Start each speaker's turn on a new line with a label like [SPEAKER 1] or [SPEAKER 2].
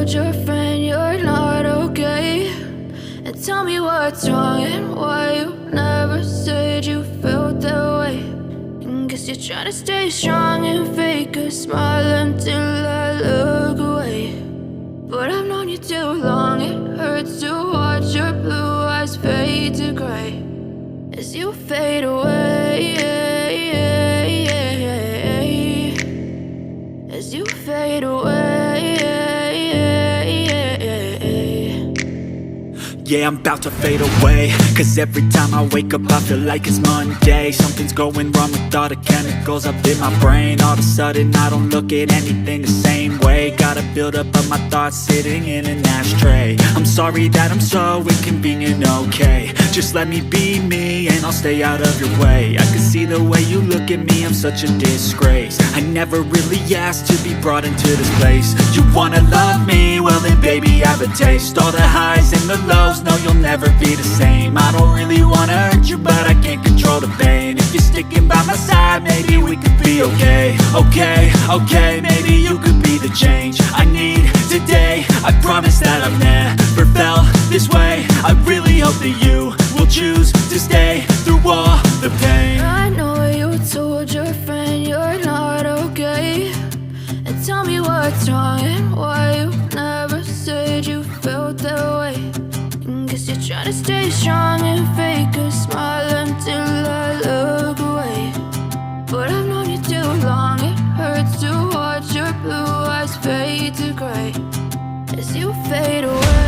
[SPEAKER 1] told your friend you're not okay? And tell me what's wrong and why you never said you felt that way. And guess you're trying to stay strong and fake a smile until I look away. But I've known you too long, it hurts to watch your blue eyes fade to gray as you fade away, as you fade away.
[SPEAKER 2] Yeah, I'm about to fade away, cause every time I wake up I feel like it's Monday. Something's going wrong with all the chemicals up in my brain. All of a sudden I don't look at anything the same way. Got a buildup of my thoughts sitting in an ashtray. I'm sorry that I'm so inconvenient, okay? Just let me be me and I'll stay out of your way. I can see the way you look at me, I'm such a disgrace. I never really asked to be brought into this place. You wanna love me? Well then baby have a taste. All the highs and the lows, no you'll never be the same. I don't really wanna hurt you but I can't control the pain. If you're sticking by my side maybe we could be okay. Okay, maybe you could be the change I need today. I promise that I've never felt this way. I really hope that you will choose to stay through all the pain.
[SPEAKER 1] I know you told your friend you're not okay. And tell me what's wrong and why you never said you felt that way. And guess you're trying to stay strong and fake a smile until I look away. But I've known you too long, it hurts to watch your blue eyes fade to gray as you fade away.